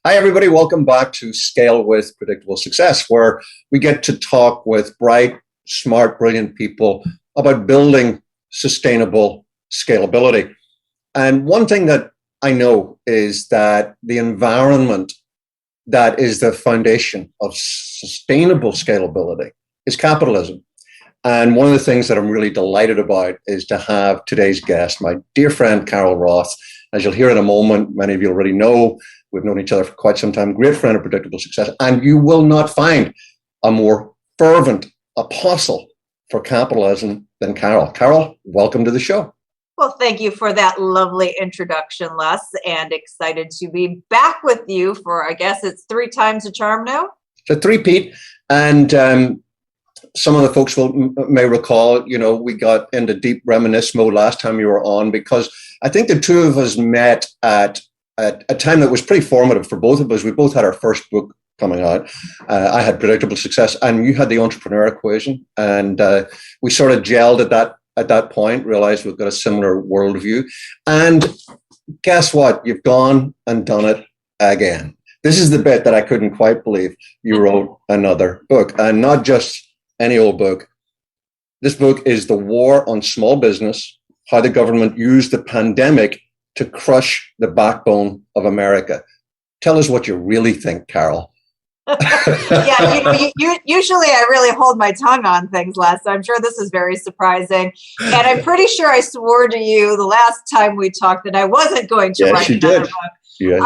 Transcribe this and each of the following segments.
Hi, everybody. Welcome back to Scale with Predictable Success, where we get to talk with bright, smart, brilliant people about building sustainable scalability. And one thing that I know is that the environment that is the foundation of sustainable scalability is capitalism. And one of the things that I'm really delighted about is to have today's guest, my dear friend, Carol Roth. As you'll hear in a moment, many of you already know, we've known each other for quite some time, great friend of Predictable Success. And you will not find a more fervent apostle for capitalism than Carol. Carol, welcome to the show. Well, thank you for that lovely introduction, Les, and excited to be back with you for, I guess it's 3 times the charm now. It's a three-peat. And some of the folks may recall, we got into deep reminisce mode last time you were on, because I think the two of us met at a time that was pretty formative for both of us. We both had our first book coming out. I had Predictable Success, and you had The Entrepreneur Equation. And we sort of gelled at that point, realized we've got a similar worldview. And guess what? You've gone and done it again. This is the bit that I couldn't quite believe. You wrote another book, and not just any old book. This book is The War on Small Business, How the Government Used the Pandemic to Crush the Backbone of America. Tell us what you really think, Carol. Yeah, usually I really hold my tongue on things, Les, so I'm sure this is very surprising. And I'm pretty sure I swore to you the last time we talked that I wasn't going to write another book. Yes.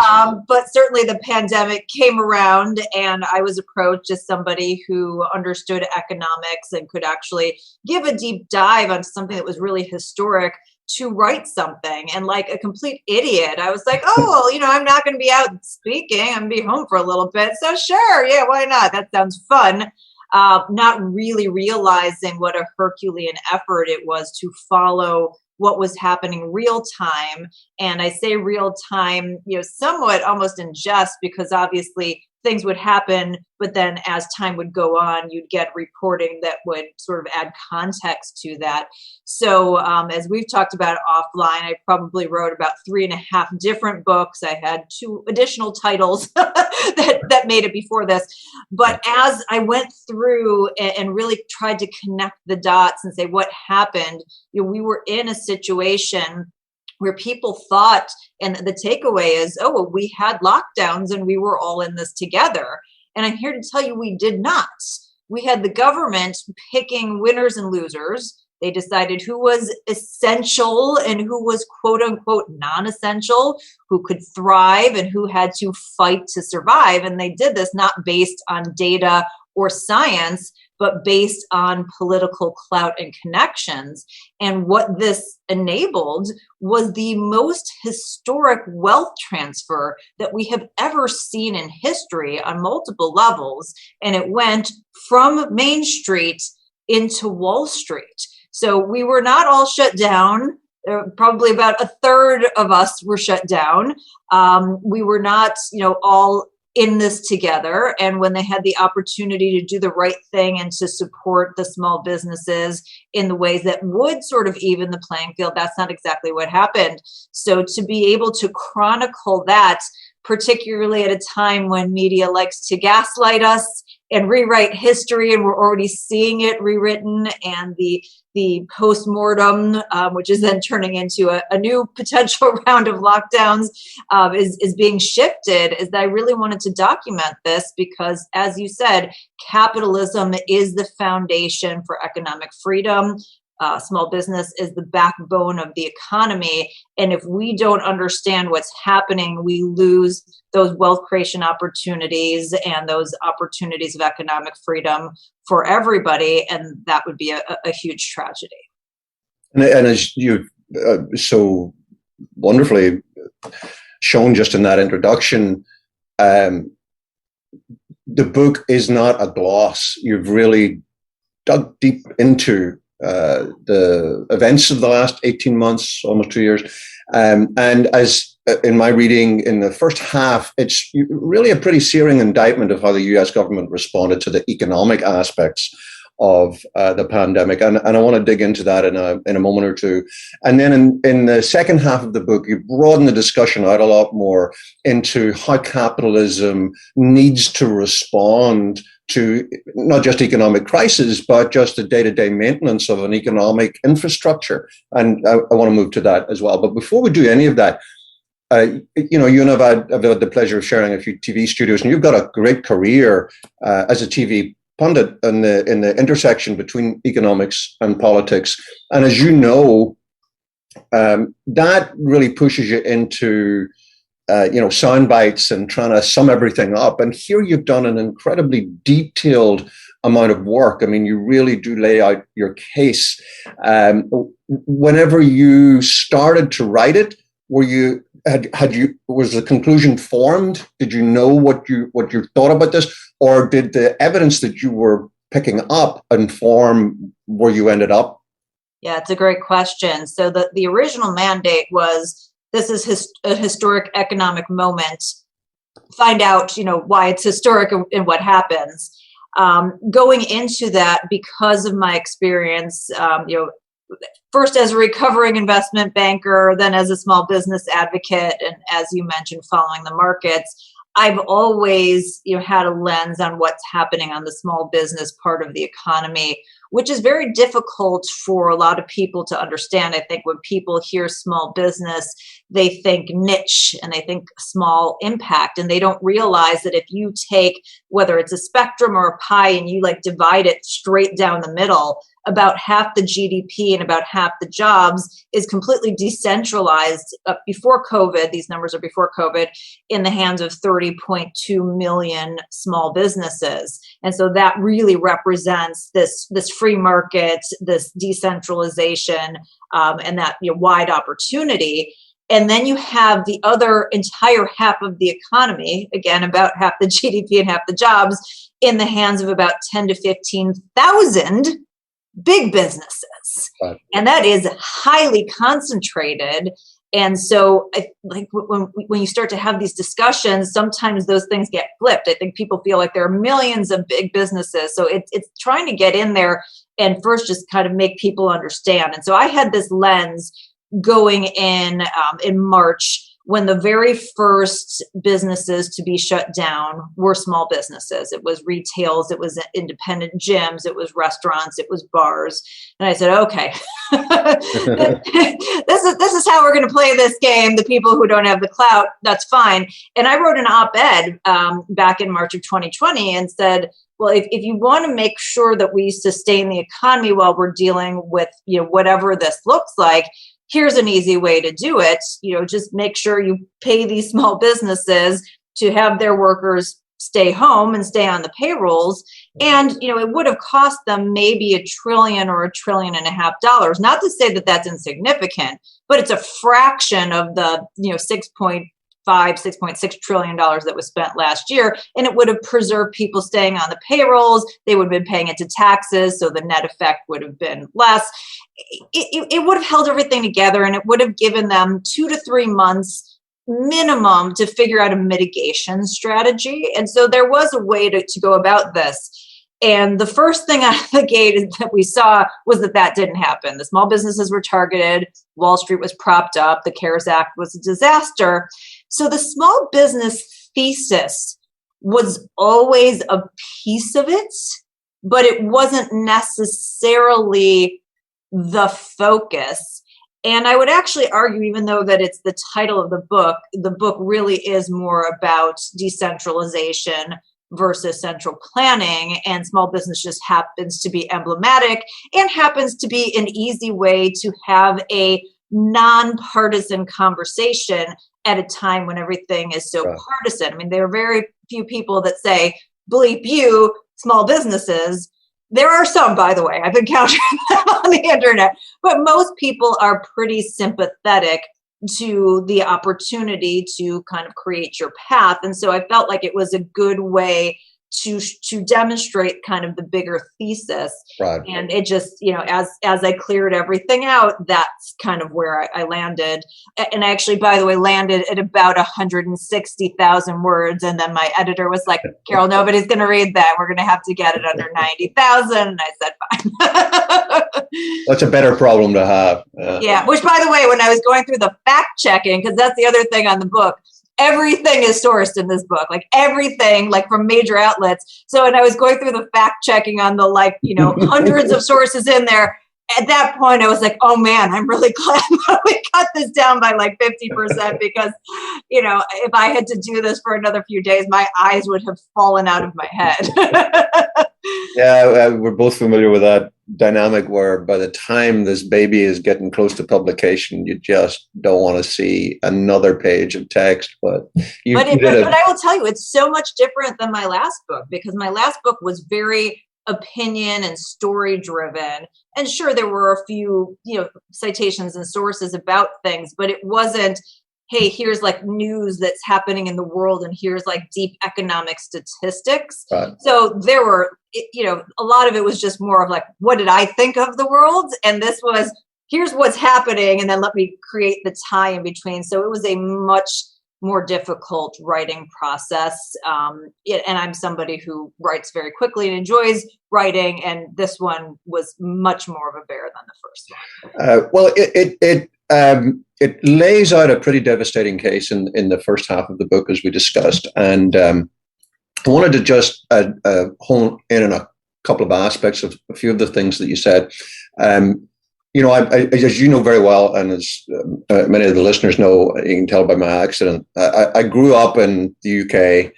But certainly the pandemic came around, and I was approached as somebody who understood economics and could actually give a deep dive on something that was really historic to write something. And like a complete idiot, I was like, oh, well, I'm not going to be out speaking. I'm going to be home for a little bit. So sure, yeah, why not? That sounds fun. Not really realizing what a Herculean effort it was to follow what was happening real time. And I say real time, somewhat almost in jest, because obviously things would happen, but then as time would go on, you'd get reporting that would sort of add context to that. So as we've talked about offline, I probably wrote about 3.5 different books. I had 2 additional titles that made it before this. But as I went through and really tried to connect the dots and say what happened, we were in a situation where people thought, and the takeaway is, oh, well, we had lockdowns and we were all in this together. And I'm here to tell you we did not. We had the government picking winners and losers. They decided who was essential and who was quote unquote non-essential, who could thrive and who had to fight to survive. And they did this not based on data or science, but based on political clout and connections. And what this enabled was the most historic wealth transfer that we have ever seen in history on multiple levels. And it went from Main Street into Wall Street. So we were not all shut down. Probably about 1/3 of us were shut down. We were not, all in this together. And when they had the opportunity to do the right thing and to support the small businesses in the ways that would sort of even the playing field, that's not exactly what happened. So to be able to chronicle that, particularly at a time when media likes to gaslight us and rewrite history, and we're already seeing it rewritten, and the post-mortem, which is then turning into a new potential round of lockdowns, is being shifted, is that I really wanted to document this because, as you said, capitalism is the foundation for economic freedom. Small business is the backbone of the economy. And if we don't understand what's happening, we lose those wealth creation opportunities and those opportunities of economic freedom for everybody. And that would be a huge tragedy. And as you've so wonderfully shown just in that introduction, the book is not a gloss. You've really dug deep into the events of the last 18 months, almost 2 years. And as in my reading in the first half, it's really a pretty searing indictment of how the US government responded to the economic aspects of the pandemic, and I want to dig into that in a moment or two. And then in the second half of the book, you broaden the discussion out a lot more into how capitalism needs to respond to not just economic crisis, but just the day-to-day maintenance of an economic infrastructure. And I want to move to that as well. But before we do any of that, you and I've had the pleasure of sharing a few TV studios, and you've got a great career as a TV pundit in the intersection between economics and politics. And as you know, that really pushes you into sound bites and trying to sum everything up. And here you've done an incredibly detailed amount of work. I mean, you really do lay out your case. Whenever you started to write it, was the conclusion formed? Did you know what you thought about this, or did the evidence that you were picking up inform where you ended up? Yeah, it's a great question. So the original mandate was, this is a historic economic moment. Find out, why it's historic and what happens. Going into that, because of my experience, first as a recovering investment banker, then as a small business advocate, and as you mentioned, following the markets, I've always had a lens on what's happening on the small business part of the economy, which is very difficult for a lot of people to understand. I think when people hear small business, they think niche and they think small impact, and they don't realize that if you take, whether it's a spectrum or a pie, and you divide it straight down the middle, about half the GDP and about half the jobs is completely decentralized before COVID. These numbers are before COVID, in the hands of 30.2 million small businesses. And so that really represents this free market, this decentralization, and that wide opportunity. And then you have the other entire half of the economy, again, about half the GDP and half the jobs, in the hands of about 10 to 15,000 big businesses. Right. And that is highly concentrated. And so when you start to have these discussions, sometimes those things get flipped. I think people feel like there are millions of big businesses. So it's trying to get in there and first just kind of make people understand. And so I had this lens going in March, when the very first businesses to be shut down were small businesses. It was retails, it was independent gyms, it was restaurants, it was bars. And I said, okay, this is how we're going to play this game. The people who don't have the clout, that's fine. And I wrote an op-ed back in March of 2020 and said, well, if you want to make sure that we sustain the economy while we're dealing with whatever this looks like, here's an easy way to do it. Just make sure you pay these small businesses to have their workers stay home and stay on the payrolls. And, it would have cost them maybe $1 trillion or $1.5 trillion. Not to say that that's insignificant, but it's a fraction of the, $6.6 trillion that was spent last year. And it would have preserved people staying on the payrolls. They would have been paying into taxes. So the net effect would have been less. It would have held everything together, and it would have given them 2 to 3 months minimum to figure out a mitigation strategy. And so there was a way to go about this. And the first thing out of the gate that we saw was that didn't happen. The small businesses were targeted. Wall Street was propped up. The CARES Act was a disaster. So the small business thesis was always a piece of it, but it wasn't necessarily the focus. And I would actually argue, even though that it's the title of the book really is more about decentralization versus central planning, and small business just happens to be emblematic and happens to be an easy way to have a nonpartisan conversation at a time when everything is so partisan. I mean, there are very few people that say, bleep you, small businesses. There are some, by the way, I've encountered them on the internet, but most people are pretty sympathetic to the opportunity to kind of create your path. And so I felt like it was a good way to demonstrate kind of the bigger thesis. Right. And it just, as I cleared everything out, that's kind of where I landed. And I actually, by the way, landed at about 160,000 words. And then my editor was like, Carol, nobody's going to read that. We're going to have to get it under 90,000. And I said, fine. That's a better problem to have. Yeah. Which, by the way, when I was going through the fact checking, because that's the other thing on the book, everything is sourced in this book, like everything, like from major outlets. So when I was going through the fact checking on the hundreds of sources in there, at that point I was like, oh man, I'm really glad that we cut this down by like 50% because, if I had to do this for another few days, my eyes would have fallen out of my head. Yeah, we're both familiar with that dynamic where by the time this baby is getting close to publication, you just don't want to see another page of text. But I will tell you, it's so much different than my last book, because my last book was very opinion and story driven. And sure, there were a few, citations and sources about things, but it wasn't, hey, here's like news that's happening in the world and here's like deep economic statistics. Right. So there were, a lot of it was just more of like, what did I think of the world? And this was, here's what's happening. And then let me create the tie in between. So it was a much more difficult writing process. And I'm somebody who writes very quickly and enjoys writing. And this one was much more of a bear than the first one. Well, it lays out a pretty devastating case in the first half of the book, as we discussed. And I wanted to just hone in on a couple of aspects of a few of the things that you said. As you know very well, and as many of the listeners know, you can tell by my accent, I grew up in the UK,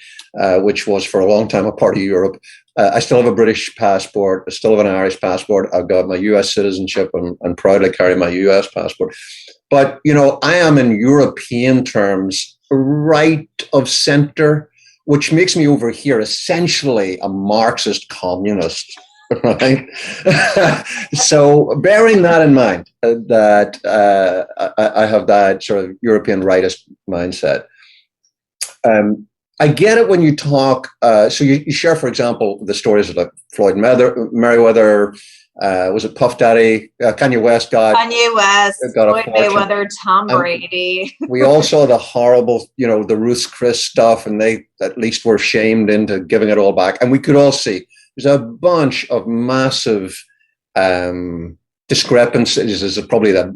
which was for a long time a part of Europe. I still have a British passport. I still have an Irish passport. I've got my US citizenship and proudly carry my US passport. But, I am in European terms right of center, which makes me over here essentially a Marxist communist. Right. So bearing that in mind, that I have that sort of European rightist mindset. I get it when you talk. So you share, for example, the stories of like Floyd Mayweather. Was it Puff Daddy? Kanye West got Floyd Mayweather, Tom Brady. We all saw the horrible, the Ruth's Chris stuff, and they at least were shamed into giving it all back. And we could all see there's a bunch of massive discrepancies. Is probably a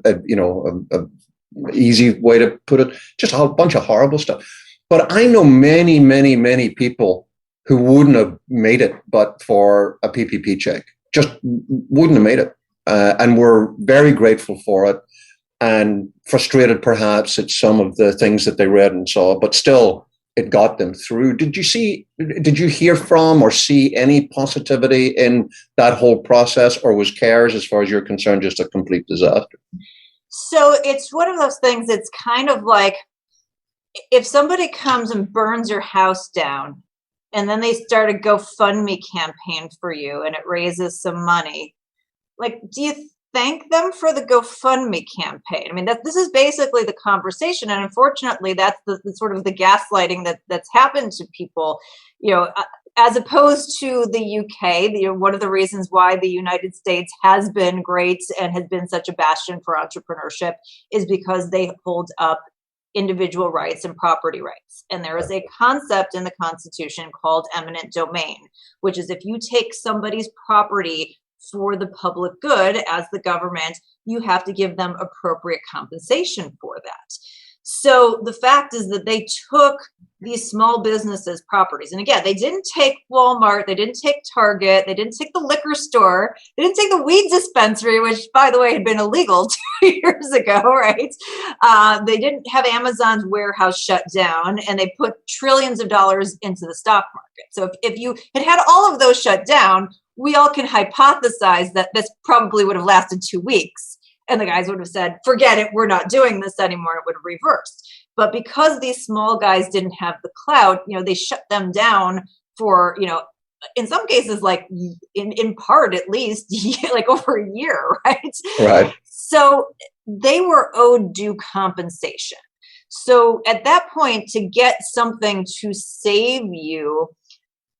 easy way to put it. Just a whole bunch of horrible stuff. But I know many, many, many people who wouldn't have made it but for a PPP check. Just wouldn't have made it. And we're very grateful for it and frustrated perhaps at some of the things that they read and saw, but still it got them through. Did you hear from or see any positivity in that whole process, or was CARES, as far as you're concerned, just a complete disaster? So it's one of those things, it's kind of like if somebody comes and burns your house down, and then they start a GoFundMe campaign for you and it raises some money. Like, do you thank them for the GoFundMe campaign? I mean, this is basically the conversation. And unfortunately, that's the sort of the gaslighting that's happened to people, as opposed to the UK. One of the reasons why the United States has been great and has been such a bastion for entrepreneurship is because they hold up individual rights and property rights. And there is a concept in the Constitution called eminent domain, which is if you take somebody's property for the public good as the government, you have to give them appropriate compensation for that. So the fact is that they took these small businesses' properties. And again, they didn't take Walmart, they didn't take Target, they didn't take the liquor store, they didn't take the weed dispensary, which, by the way, had been illegal 2 years ago, right? They didn't have Amazon's warehouse shut down, and they put trillions of dollars into the stock market. So if you had all of those shut down, we all can hypothesize that this probably would have lasted 2 weeks. And the guys would have said, forget it, we're not doing this anymore. It would have reversed. But because these small guys didn't have the clout, they shut them down for, in some cases, like in part at least, like over a year, right? Right. So they were owed due compensation. So at that point, to get something to save you,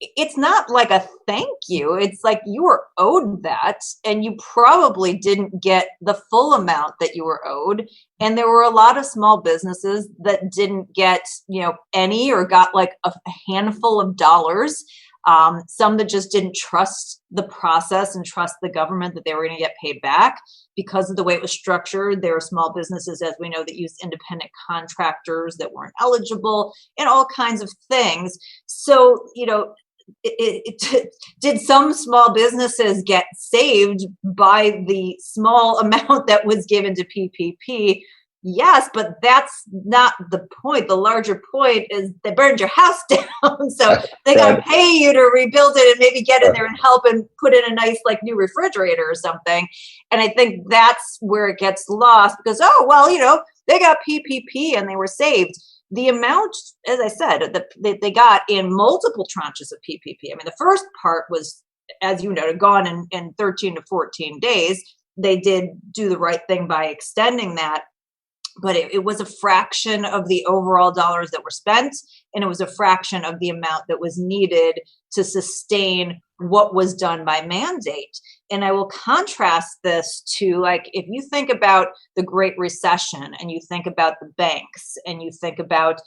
it's not like a thank you. It's like you were owed that, and you probably didn't get the full amount that you were owed. And there were a lot of small businesses that didn't get, any, or got like a handful of dollars. Some that just didn't trust the process and trust the government that they were going to get paid back because of the way it was structured. There are small businesses, as we know, that use independent contractors that weren't eligible, and all kinds of things. So, did some small businesses get saved by the small amount that was given to PPP? Yes, but that's not the point. The larger point is they burned your house down. So they got to pay you to rebuild it and maybe get in there and help and put in a nice like new refrigerator or something. And I think that's where it gets lost because, they got PPP and they were saved. The amount, as I said, that they got in multiple tranches of PPP. I mean, the first part was, as you noted, gone in 13 to 14 days. They did do the right thing by extending that. But it was a fraction of the overall dollars that were spent, and it was a fraction of the amount that was needed to sustain what was done by mandate. And I will contrast this to, like, if you think about the Great Recession and you think about the banks and you think about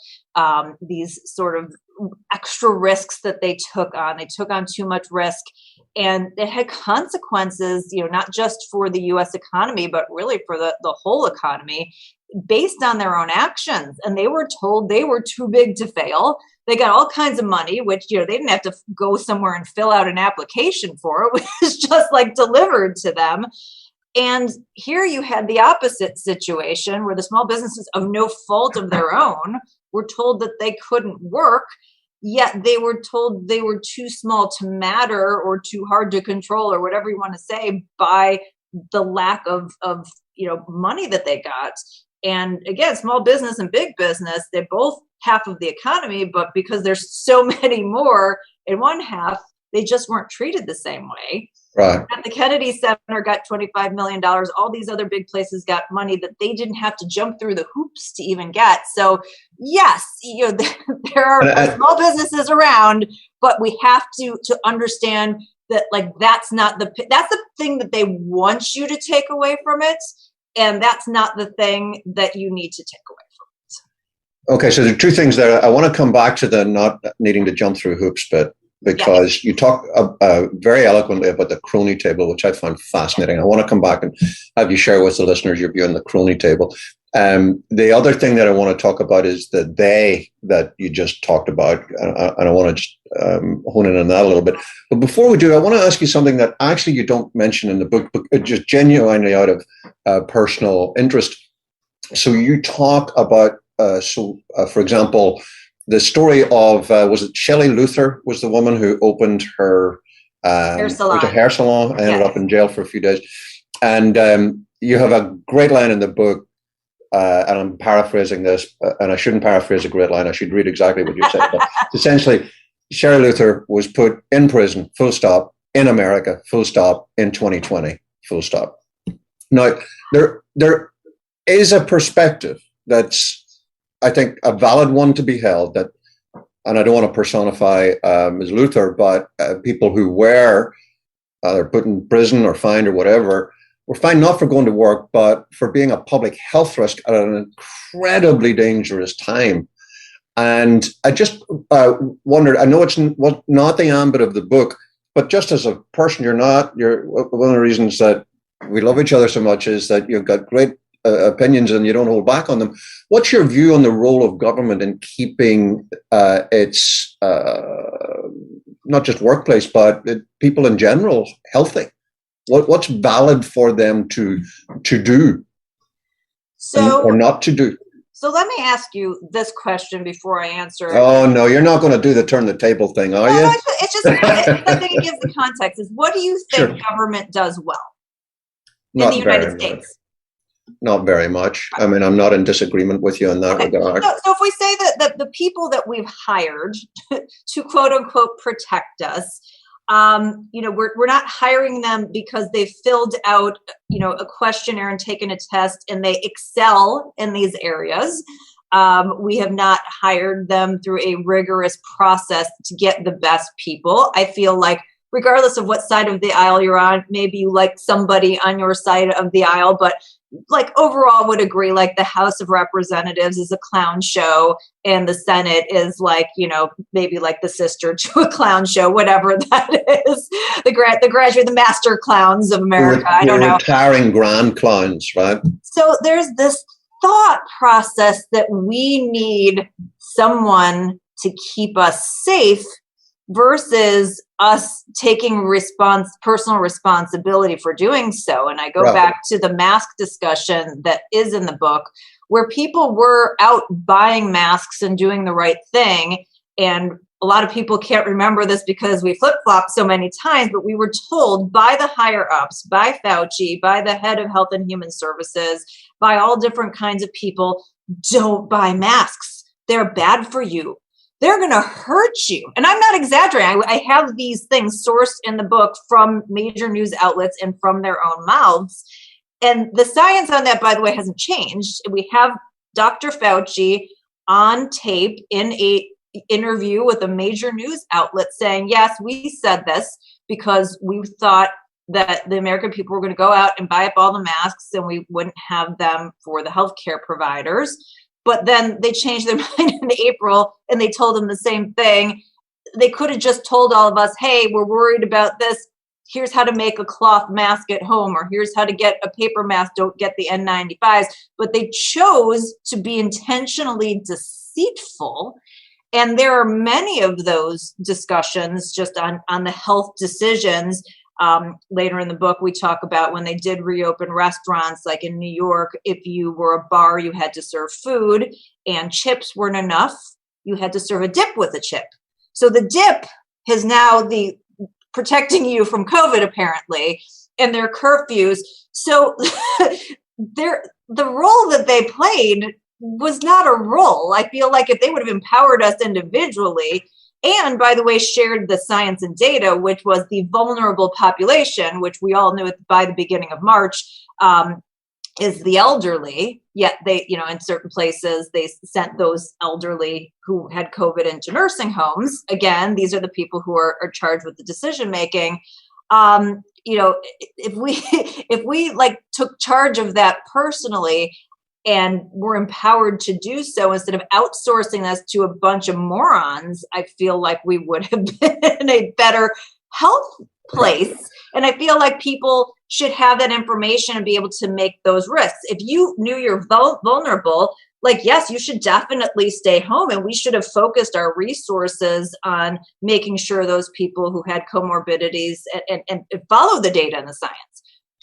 these sort of extra risks that they took on too much risk. And it had consequences, not just for the U.S. economy, but really for the whole economy, based on their own actions. And they were told they were too big to fail. They got all kinds of money, which, they didn't have to go somewhere and fill out an application for. It was just like delivered to them. And here you had the opposite situation where the small businesses of no fault of their own were told that they couldn't work, yet they were told they were too small to matter or too hard to control or whatever you want to say by the lack of money that they got. And again, small business and big business, they're both half of the economy, but because there's so many more in one half, they just weren't treated the same way. Right. The Kennedy Center got $25 million. All these other big places got money that they didn't have to jump through the hoops to even get. So yes, there are small businesses around, but we have to understand that, like, that's the thing that they want you to take away from it. And that's not the thing that you need to take away from it. Okay, so there are two things there. I want to come back to the not needing to jump through hoops bit, because you talk very eloquently about the crony table, which I found fascinating. I want to come back and have you share with the listeners your view on the crony table. The other thing that I want to talk about is the they that you just talked about, and I want to just hone in on that a little bit. But before we do, I want to ask you something that actually you don't mention in the book, but just genuinely out of personal interest. So you talk about, for example, the story of, was it Shelley Luther was the woman who opened her hair salon, ended up in jail for a few days. And you have a great line in the book, and I'm paraphrasing this, and I shouldn't paraphrase a great line. I should read exactly what you said. But essentially, Shelley Luther was put in prison, full stop, in America, full stop, in 2020, full stop. Now, there is a perspective that's, I think, a valid one to be held, that, and I don't want to personify Ms. Luther, but people who were either put in prison or fined or whatever, were fined not for going to work, but for being a public health risk at an incredibly dangerous time. And I just wondered, I know it's not the ambit of the book, but just as a person, you're one of the reasons that we love each other so much is that you've got great opinions and you don't hold back on them. What's your view on the role of government in keeping its not just workplace, but people in general healthy? What's valid for them to do or not to do? So let me ask you this question before I answer. Oh, no, you're not going to do the turn the table thing, are you? It's just, I think it gives the context. Is what do you think government does well in the United States? Not very much. I mean, I'm not in disagreement with you in that regard. So if we say that the people that we've hired to quote unquote protect us, we're not hiring them because they've filled out, a questionnaire and taken a test and they excel in these areas. We have not hired them through a rigorous process to get the best people. I feel like regardless of what side of the aisle you're on, maybe you like somebody on your side of the aisle, but like overall would agree like the House of Representatives is a clown show and the Senate is like, maybe like the sister to a clown show, whatever that is. The master clowns of America. I don't know. Retiring grand clowns, right? So there's this thought process that we need someone to keep us safe versus us taking personal responsibility for doing so. And I go back to the mask discussion that is in the book, where people were out buying masks and doing the right thing. And a lot of people can't remember this because we flip-flopped so many times, but we were told by the higher ups, by Fauci, by the head of Health and Human Services, by all different kinds of people, don't buy masks. They're bad for you. They're going to hurt you. And I'm not exaggerating. I have these things sourced in the book from major news outlets and from their own mouths. And the science on that, by the way, hasn't changed. We have Dr. Fauci on tape in a interview with a major news outlet saying, yes, we said this because we thought that the American people were going to go out and buy up all the masks and we wouldn't have them for the healthcare providers. But then they changed their mind in April and they told them the same thing. They could have just told all of us, hey, we're worried about this. Here's how to make a cloth mask at home, or here's how to get a paper mask. Don't get the N95s. But they chose to be intentionally deceitful. And there are many of those discussions just on the health decisions. Later in the book, we talk about when they did reopen restaurants, like in New York, if you were a bar, you had to serve food and chips weren't enough. You had to serve a dip with a chip. So the dip is now the protecting you from COVID, apparently, and their curfews. So the role that they played was not a role. I feel like if they would have empowered us individually, and by the way, shared the science and data, which was the vulnerable population, which we all knew by the beginning of March, is the elderly. Yet they, in certain places, they sent those elderly who had COVID into nursing homes. Again, these are the people who are charged with the decision making. If we like took charge of that personally, and were empowered to do so instead of outsourcing this to a bunch of morons, I feel like we would have been in a better health place. And I feel like people should have that information and be able to make those risks. If you knew you're vulnerable, like, yes, you should definitely stay home. And we should have focused our resources on making sure those people who had comorbidities and follow the data and the science.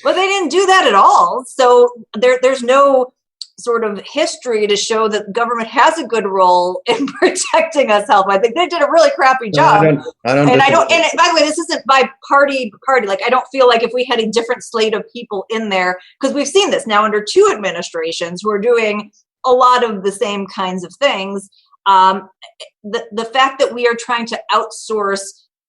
But they didn't do that at all. So there's no sort of history to show that government has a good role in protecting us health. I think they did a really crappy job. And by the way, this isn't by party. Like, I don't feel like if we had a different slate of people in there, because we've seen this now under two administrations who are doing a lot of the same kinds of things. The fact that we are trying to outsource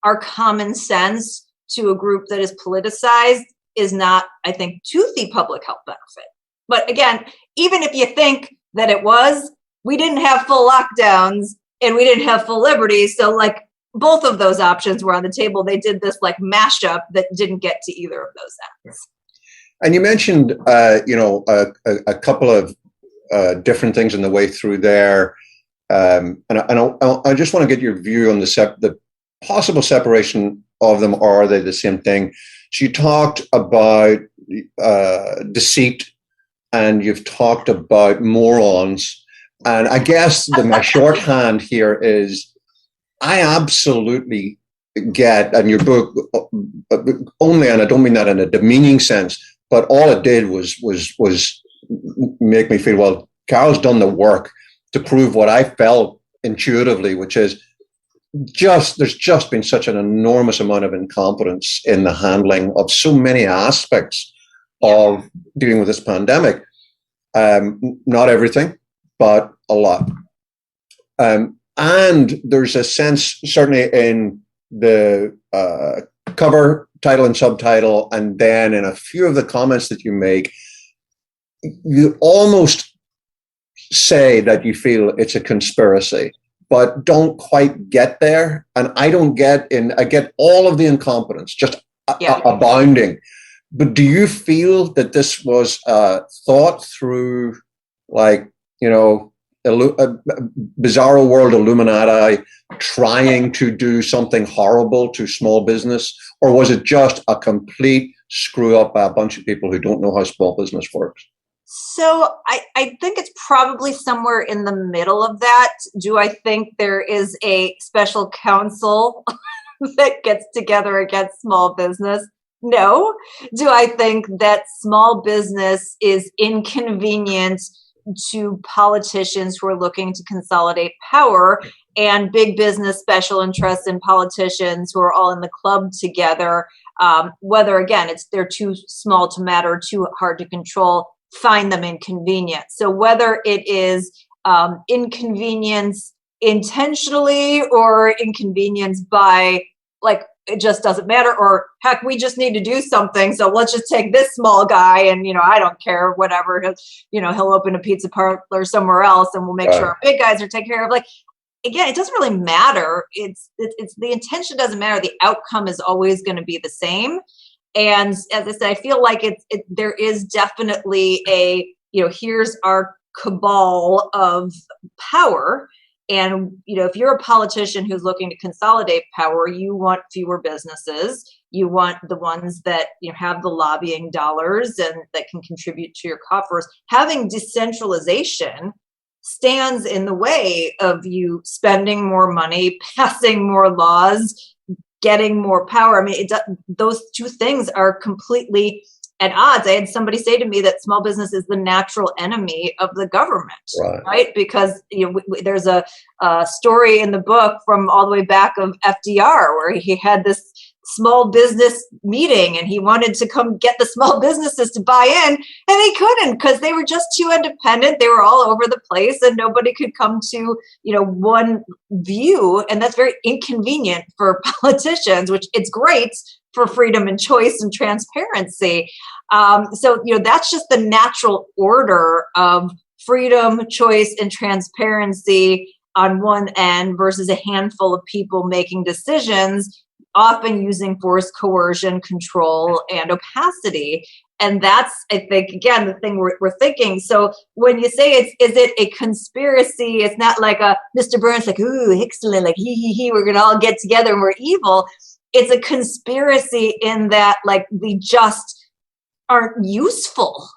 our common sense to a group that is politicized is not, I think, to the public health benefit. But again, even if you think that it was, we didn't have full lockdowns and we didn't have full liberty. So like both of those options were on the table. They did this like mashup that didn't get to either of those ends. And you mentioned, a couple of different things in the way through there. And I just want to get your view on the possible separation of them. Are they the same thing? So you talked about deceit, and you've talked about morons. And I guess my shorthand here is I absolutely get, and your book only, and I don't mean that in a demeaning sense, but all it did was make me feel, well, Carol's done the work to prove what I felt intuitively, which is there's just been such an enormous amount of incompetence in the handling of so many aspects of dealing with this pandemic. Not everything, but a lot. And there's a sense, certainly in the cover, title and subtitle, and then in a few of the comments that you make, you almost say that you feel it's a conspiracy, but don't quite get there. And I don't get in, I get all of the incompetence just abounding. But do you feel that this was thought through, like, you know, bizarro world Illuminati trying to do something horrible to small business? Or was it just a complete screw up by a bunch of people who don't know how small business works? So I think it's probably somewhere in the middle of that. Do I think there is a special counsel that gets together against small business? No. Do I think that small business is inconvenient to politicians who are looking to consolidate power, and big business, special interests, and politicians who are all in the club together? Whether, again, they're too small to matter, too hard to control, find them inconvenient. So whether it is inconvenience intentionally or inconvenience by, like, it just doesn't matter, or heck, we just need to do something, so let's just take this small guy, and I don't care, whatever, he'll open a pizza parlor somewhere else, and we'll make sure our big guys are taken care of. Like, again, it doesn't really matter. It's the intention doesn't matter. The outcome is always going to be the same. And as I said, I feel like there is definitely a, here's our cabal of power. And, if you're a politician who's looking to consolidate power, you want fewer businesses. You want the ones that have the lobbying dollars and that can contribute to your coffers. Having decentralization stands in the way of you spending more money, passing more laws, getting more power. I mean, those two things are completely at odds. I had somebody say to me that small business is the natural enemy of the government, right? Because there's a story in the book from all the way back of FDR where he had this small business meeting and he wanted to come get the small businesses to buy in, and he couldn't because they were just too independent. They were all over the place and nobody could come to one view, and that's very inconvenient for politicians, which it's great for freedom and choice and transparency. So that's just the natural order of freedom, choice, and transparency on one end versus a handful of people making decisions, often using force, coercion, control, and opacity. And that's, I think, again, the thing we're thinking. So when you say is it a conspiracy, it's not like a Mr. Burns, like, ooh, excellent, like, he, we're going to all get together and we're evil. It's a conspiracy in that, like, we just aren't useful.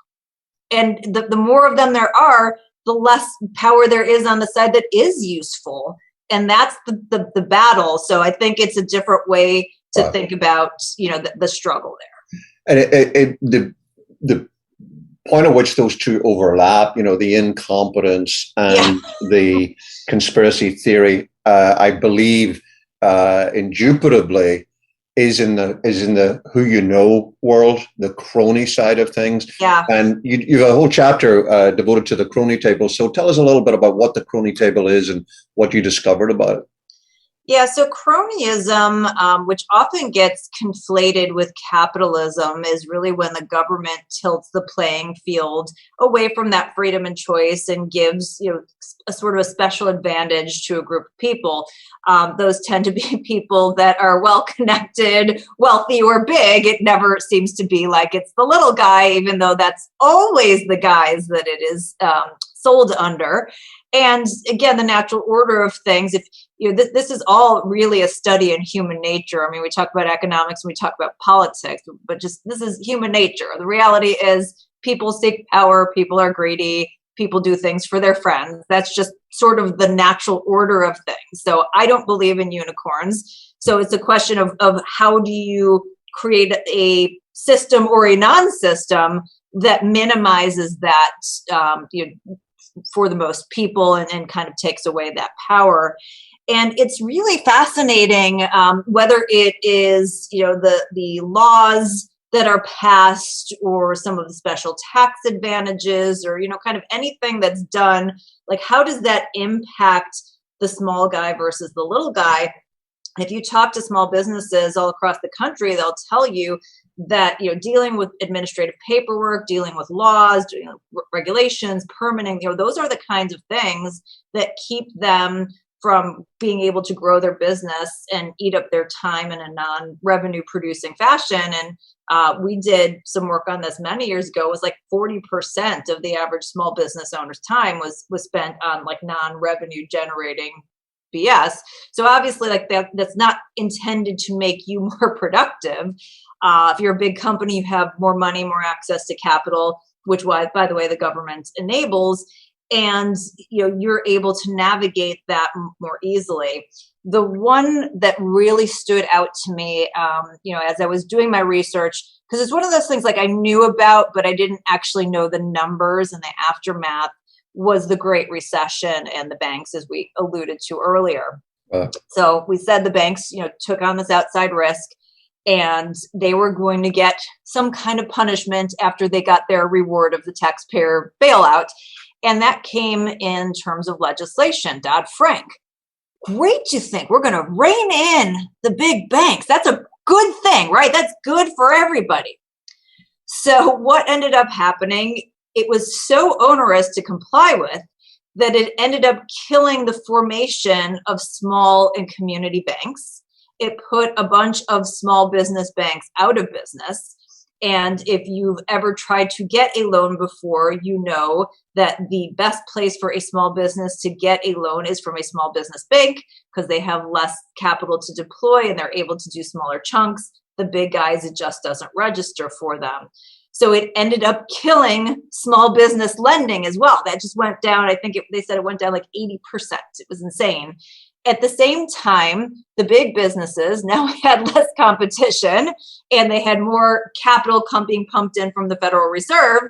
And the more of them there are, the less power there is on the side that is useful. And that's the battle. So I think it's a different way to think about, the struggle there. And the point at which those two overlap, the incompetence and the conspiracy theory, I believe, indubitably is in the who world, the crony side of things. Yeah. And you have a whole chapter devoted to the crony table. So tell us a little bit about what the crony table is and what you discovered about it. Yeah, so cronyism, which often gets conflated with capitalism, is really when the government tilts the playing field away from that freedom and choice and gives, a sort of a special advantage to a group of people. Those tend to be people that are well-connected, wealthy, or big. It never seems to be like it's the little guy, even though that's always the guys that it is sold under. And again, the natural order of things, if this is all really a study in human nature. I mean, we talk about economics and we talk about politics, but just this is human nature. The reality is people seek power, people are greedy, people do things for their friends. That's just sort of the natural order of things. So I don't believe in unicorns. So it's a question of how do you create a system or a non-system that minimizes that, for the most people and kind of takes away that power. And it's really fascinating whether it is, the laws that are passed or some of the special tax advantages or, kind of anything that's done, like how does that impact the small guy versus the little guy? if you talk to small businesses all across the country, they'll tell you that, dealing with administrative paperwork, dealing with laws, regulations, permitting, those are the kinds of things that keep them from being able to grow their business and eat up their time in a non-revenue producing fashion. And we did some work on this many years ago. It was like 40% of the average small business owner's time was spent on like non-revenue generating BS. So obviously, like that's not intended to make you more productive. If you're a big company, you have more money, more access to capital, which, by the way, the government enables, and you're able to navigate that more easily. The one that really stood out to me, as I was doing my research, because it's one of those things like I knew about, but I didn't actually know the numbers and the aftermath, was the Great Recession and the banks, as we alluded to earlier. So we said the banks, took on this outside risk, and they were going to get some kind of punishment after they got their reward of the taxpayer bailout. And that came in terms of legislation, Dodd-Frank. Great to think we're going to rein in the big banks. That's a good thing, right? That's good for everybody. So what ended up happening, it was so onerous to comply with that it ended up killing the formation of small and community banks. It put a bunch of small business banks out of business. And if you've ever tried to get a loan before, you know that the best place for a small business to get a loan is from a small business bank, because they have less capital to deploy and they're able to do smaller chunks. The big guys, it just doesn't register for them. So it ended up killing small business lending as well. That just went down. I think they said it went down like 80%. It was insane. At the same time, the big businesses now had less competition and they had more capital being pumped in from the Federal Reserve,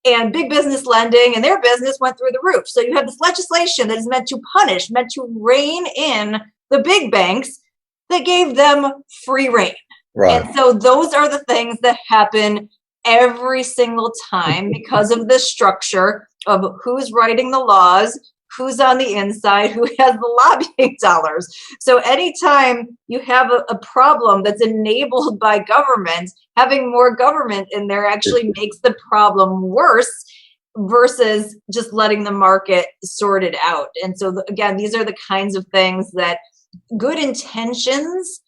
and big business lending and their business went through the roof. So you have this legislation that is meant to punish, meant to rein in the big banks that gave them free rein. Right. And so those are the things that happen every single time because of the structure of who's writing the laws, who's on the inside, who has the lobbying dollars. So anytime you have a problem that's enabled by government, having more government in there actually makes the problem worse versus just letting the market sort it out. And so again, these are the kinds of things that good intentions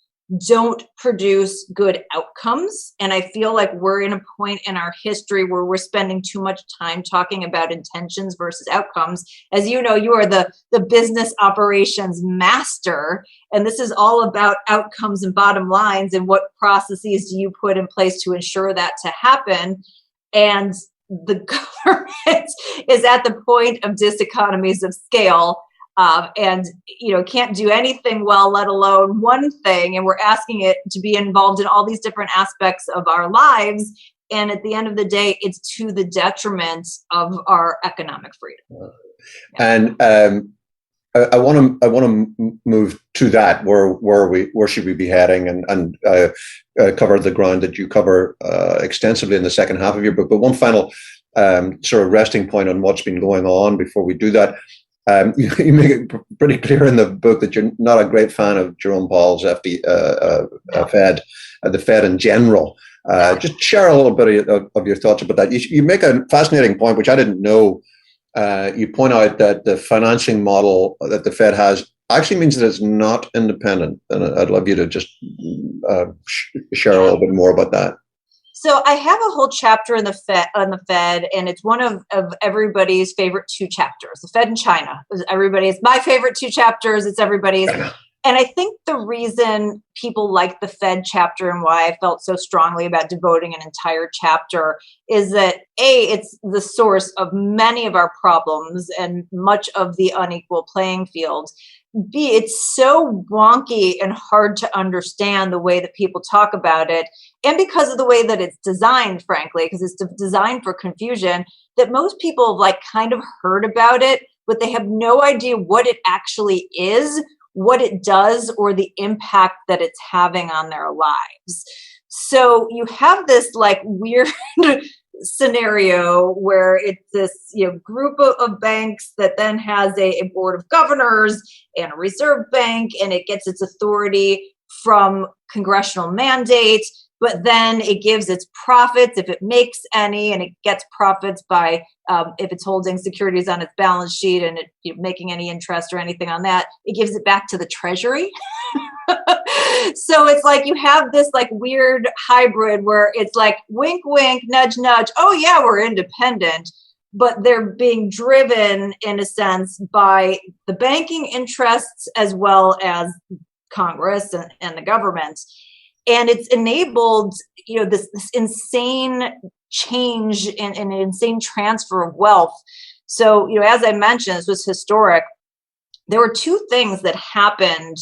don't produce good outcomes. And I feel like we're in a point in our history where we're spending too much time talking about intentions versus outcomes. As you know, you are the business operations master, and this is all about outcomes and bottom lines and what processes do you put in place to ensure that to happen. And the government is at the point of diseconomies of scale. And can't do anything well, let alone one thing. And we're asking it to be involved in all these different aspects of our lives. And at the end of the day, it's to the detriment of our economic freedom. Yeah. And I want to move to that. Where should we be heading? And cover the ground that you cover extensively in the second half of your book. But one final sort of resting point on what's been going on before we do that. You make it pretty clear in the book that you're not a great fan of Jerome Powell's Fed, the Fed in general. Just share a little bit of your thoughts about that. You make a fascinating point, which I didn't know. You point out that the financing model that the Fed has actually means that it's not independent. And I'd love you to just share a little bit more about that. So I have a whole chapter on the Fed, and it's one of everybody's favorite two chapters. The Fed in China. It's my favorite two chapters. It's everybody's. And I think the reason people like the Fed chapter and why I felt so strongly about devoting an entire chapter is that A, it's the source of many of our problems and much of the unequal playing field. B, it's so wonky and hard to understand the way that people talk about it. And because of the way that it's designed, frankly, because it's designed for confusion, that most people have kind of heard about it, but they have no idea what it actually is, what it does, or the impact that it's having on their lives. So you have this weird scenario where it's this group of banks that then has a board of governors and a reserve bank, and it gets its authority from congressional mandate, but then it gives its profits, if it makes any, and it gets profits by if it's holding securities on its balance sheet and it making any interest or anything on that, it gives it back to the Treasury. So it's like you have this like weird hybrid where it's like wink, wink, nudge, nudge. Oh yeah, we're independent, but they're being driven in a sense by the banking interests as well as Congress and the government. And it's enabled, this insane change and an insane transfer of wealth. So, as I mentioned, this was historic. There were two things that happened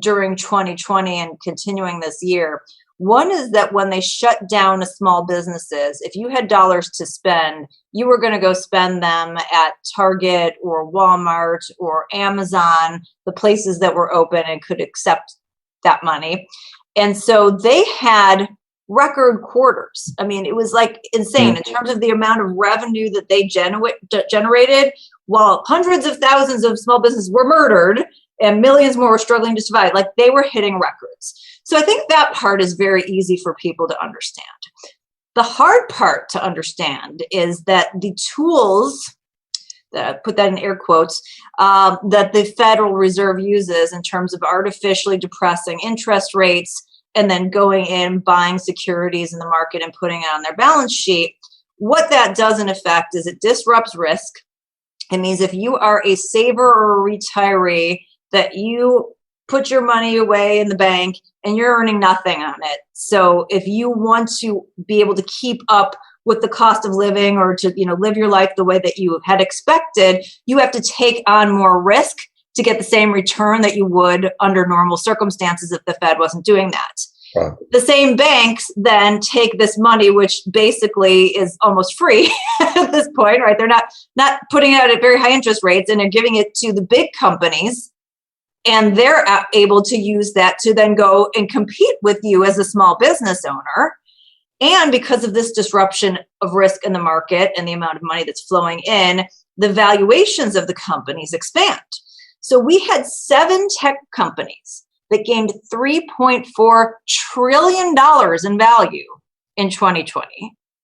during 2020 and continuing this year. One is that when they shut down the small businesses, if you had dollars to spend, you were going to go spend them at Target or Walmart or Amazon, the places that were open and could accept that money. And so they had record quarters. I mean, it was like insane in terms of the amount of revenue that they generated, while hundreds of thousands of small businesses were murdered and millions more were struggling to survive. Like they were hitting records. So I think that part is very easy for people to understand. The hard part to understand is that the tools, put that in air quotes, that the Federal Reserve uses in terms of artificially depressing interest rates and then going in, buying securities in the market and putting it on their balance sheet, what that does in effect is it disrupts risk. It means if you are a saver or a retiree, that you put your money away in the bank and you're earning nothing on it. So if you want to be able to keep up with the cost of living or to live your life the way that you had expected, you have to take on more risk to get the same return that you would under normal circumstances if the Fed wasn't doing that. Wow. The same banks then take this money, which basically is almost free at this point, right? They're not putting it out at very high interest rates, and they're giving it to the big companies. And they're able to use that to then go and compete with you as a small business owner. And because of this disruption of risk in the market and the amount of money that's flowing in, the valuations of the companies expand. So we had 7 tech companies that gained $3.4 trillion in value in 2020.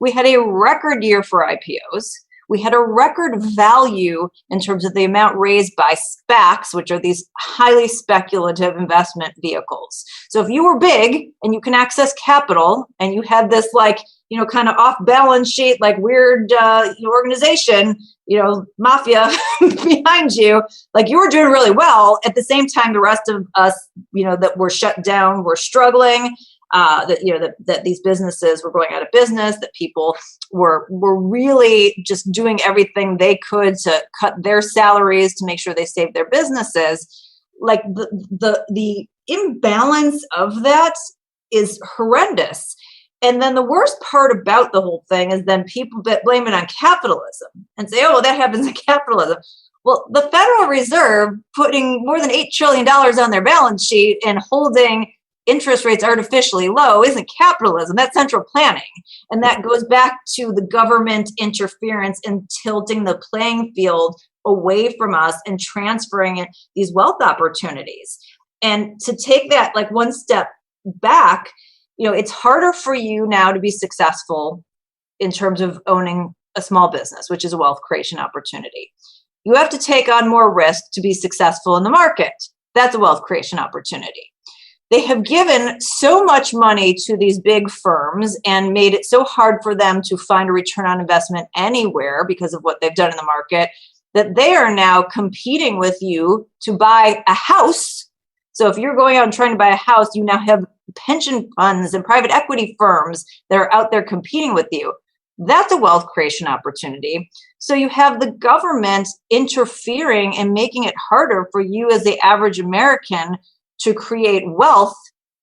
We had a record year for IPOs. We had a record value in terms of the amount raised by SPACs, which are these highly speculative investment vehicles. So if you were big and you can access capital and you had this kind of off balance sheet, like weird organization, mafia behind you, like you were doing really well. At the same time, the rest of us, that were shut down, were struggling. That these businesses were going out of business, that people were really just doing everything they could to cut their salaries to make sure they saved their businesses. Like the imbalance of that is horrendous. And then the worst part about the whole thing is then people blame it on capitalism and say, oh, well, that happens in capitalism. Well, the Federal Reserve putting more than $8 trillion on their balance sheet and holding interest rates artificially low isn't capitalism, that's central planning. And that goes back to the government interference and tilting the playing field away from us and transferring these wealth opportunities. And to take that like one step back, it's harder for you now to be successful in terms of owning a small business, which is a wealth creation opportunity. You have to take on more risk to be successful in the market. That's a wealth creation opportunity. They have given so much money to these big firms and made it so hard for them to find a return on investment anywhere because of what they've done in the market that they are now competing with you to buy a house. So if you're going out and trying to buy a house, you now have pension funds and private equity firms that are out there competing with you. That's a wealth creation opportunity. So you have the government interfering and making it harder for you as the average American to create wealth.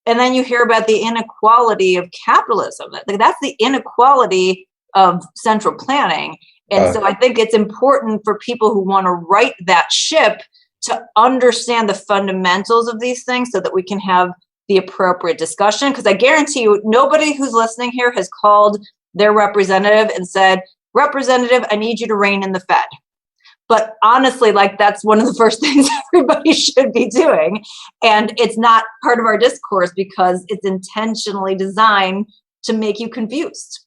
And then you hear about the inequality of capitalism. That's the inequality of central planning. And so I think it's important for people who want to right that ship to understand the fundamentals of these things so that we can have the appropriate discussion. Because I guarantee you, nobody who's listening here has called their representative and said, "Representative, I need you to rein in the Fed." But honestly, like, that's one of the first things everybody should be doing. And it's not part of our discourse because it's intentionally designed to make you confused.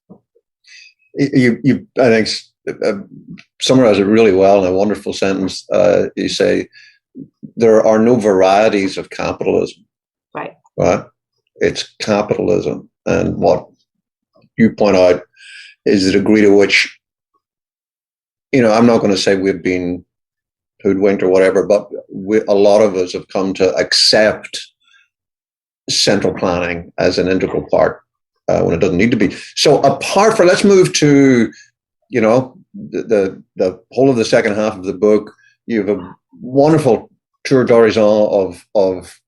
You I think, summarize it really well in a wonderful sentence. You say, there are no varieties of capitalism. Right. Right? It's capitalism. And what you point out is the degree to which, I'm not going to say we've been hoodwinked or whatever, but a lot of us have come to accept central planning as an integral part when it doesn't need to be. So let's move to, the whole of the second half of the book. You have a wonderful tour d'horizon of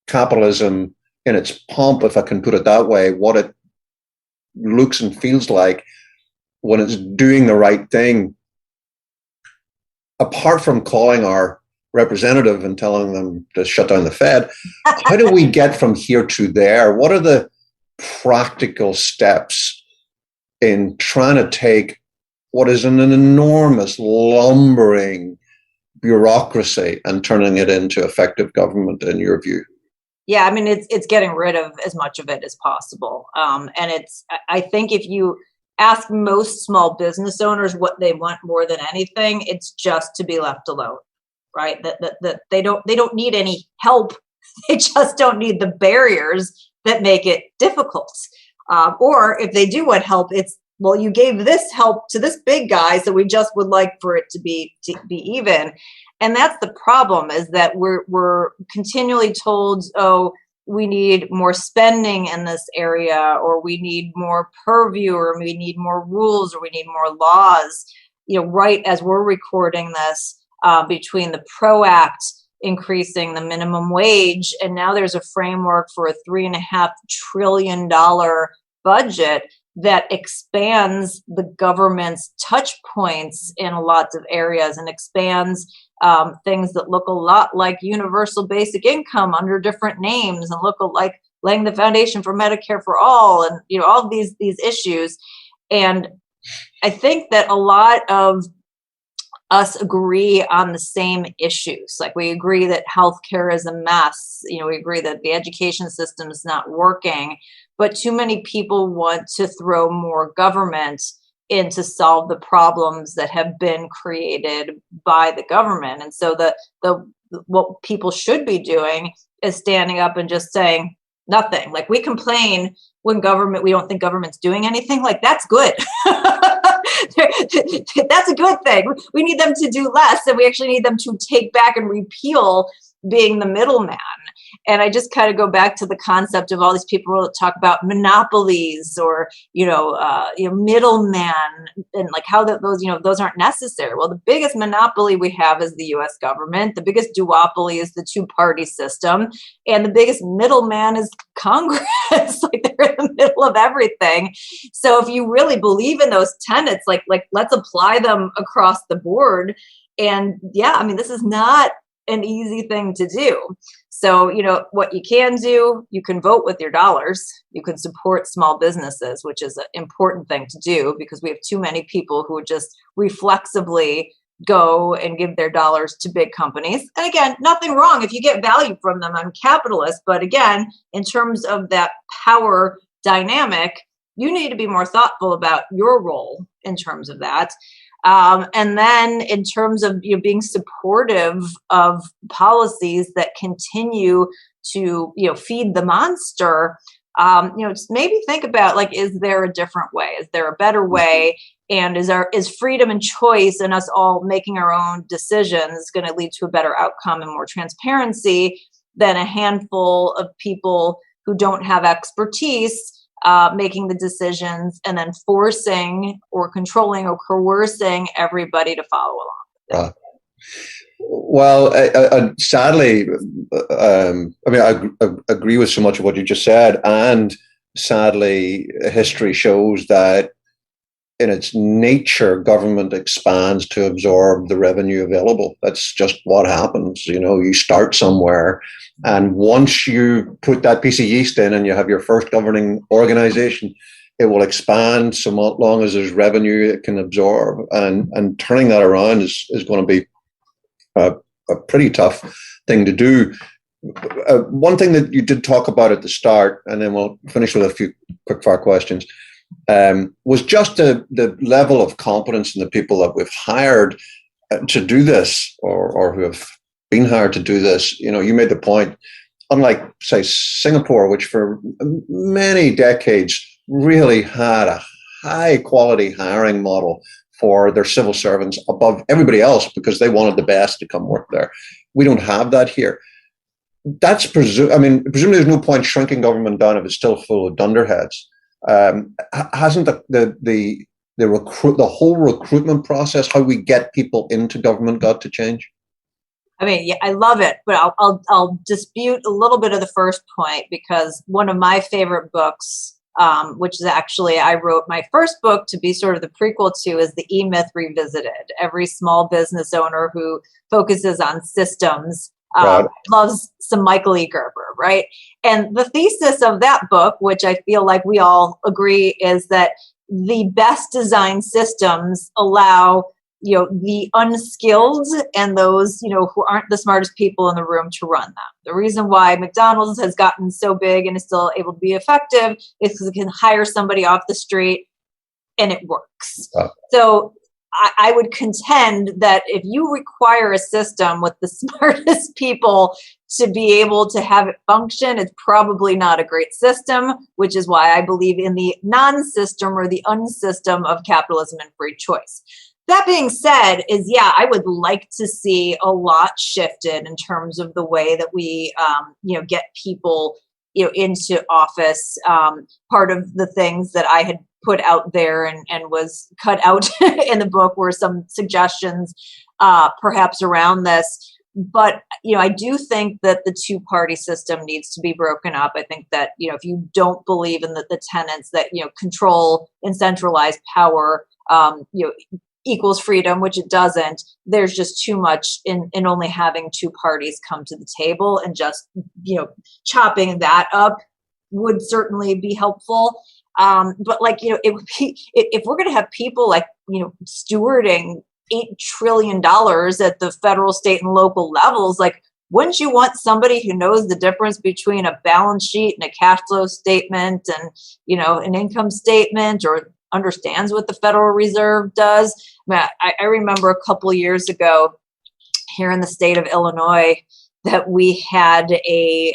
capitalism in its pomp, if I can put it that way, what it looks and feels like when it's doing the right thing. Apart from calling our representative and telling them to shut down the Fed, how do we get from here to there? What are the practical steps in trying to take what is an enormous, lumbering bureaucracy and turning it into effective government, in your view? Yeah, I mean, it's getting rid of as much of it as possible. And I think if you ask most small business owners what they want more than anything, it's just to be left alone, right? That they don't need any help. They just don't need the barriers that make it difficult. Or if they do want help, it's, well, you gave this help to this big guy, so we just would like for it to be even. And that's the problem, is that we're continually told, oh, we need more spending in this area, or we need more purview, or we need more rules, or we need more laws. Right as we're recording this, between the PRO Act increasing the minimum wage, and now there's a framework for a $3.5 trillion budget that expands the government's touch points in lots of areas, and expands things that look a lot like universal basic income under different names, and look like laying the foundation for Medicare for all, and all of these issues. And I think that a lot of us agree on the same issues. Like, we agree that healthcare is a mess. We agree that the education system is not working, but too many people want to throw more government in to solve the problems that have been created by the government. And so what people should be doing is standing up and just saying nothing. Like, we complain when we don't think government's doing anything. Like, that's good. That's a good thing. We need them to do less, and we actually need them to take back and repeal being the middleman. And I just kind of go back to the concept of all these people that talk about monopolies, or middleman, and like how those aren't necessary. Well, the biggest monopoly we have is the U.S. government. The biggest duopoly is the two-party system, and the biggest middleman is Congress. Like, they're in the middle of everything. So if you really believe in those tenets, like let's apply them across the board. And yeah, I mean, this is not an easy thing to do. So, what you can do, you can vote with your dollars. You can support small businesses, which is an important thing to do, because we have too many people who just reflexively go and give their dollars to big companies. And again, nothing wrong if you get value from them. I'm capitalist. But again, in terms of that power dynamic, you need to be more thoughtful about your role in terms of that. And then in terms of being supportive of policies that continue to feed the monster, just maybe think about, like, is there a different way? Is there a better way? And is freedom and choice and us all making our own decisions going to lead to a better outcome and more transparency than a handful of people who don't have expertise making the decisions and then forcing or controlling or coercing everybody to follow along? Well, sadly, I agree with so much of what you just said. And sadly, history shows that in its nature, government expands to absorb the revenue available. That's just what happens. You start somewhere, and once you put that piece of yeast in and you have your first governing organization, it will expand so long as there's revenue it can absorb. And turning that around is going to be a pretty tough thing to do. One thing that you did talk about at the start, and then we'll finish with a few quick fire questions, was just the level of competence in the people that we've hired to do this, or who have been hired to do this. You know, you made the point, unlike, say, Singapore, which for many decades really had a high quality hiring model for their civil servants above everybody else because they wanted the best to come work there. We don't have that here. That's presumably there's no point shrinking government down if it's still full of dunderheads. Hasn't the whole recruitment process, how we get people into government, got to change? I mean, yeah, I love it, but I'll dispute a little bit of the first point, because one of my favorite books, which is actually, I wrote my first book to be sort of the prequel to, is The E-Myth Revisited. Every small business owner who focuses on systems right. Loves some Michael E. Gerber, right? And the thesis of that book, which I feel like we all agree, is that the best designed systems allow, you know, the unskilled and those, you know, who aren't the smartest people in the room to run them. The reason why McDonald's has gotten so big and is still able to be effective is because it can hire somebody off the street and it works. Wow. So I would contend that if you require a system with the smartest people to be able to have it function, it's probably not a great system, which is why I believe in the non-system or the unsystem of capitalism and free choice. That being said, yeah, I would like to see a lot shifted in terms of the way that we, get people, into office. Part of the things that I had put out there and was cut out in the book were some suggestions, perhaps around this. But, I do think that the two-party system needs to be broken up. I think that, if you don't believe in the tenets that, control and centralized power, equals freedom, which it doesn't, there's just too much in only having two parties come to the table, and just, chopping that up would certainly be helpful. But it would be, if we're going to have people stewarding $8 trillion at the federal, state, and local levels, wouldn't you want somebody who knows the difference between a balance sheet and a cash flow statement and, an income statement, or understands what the Federal Reserve does? I remember a couple of years ago here in the state of Illinois that we had a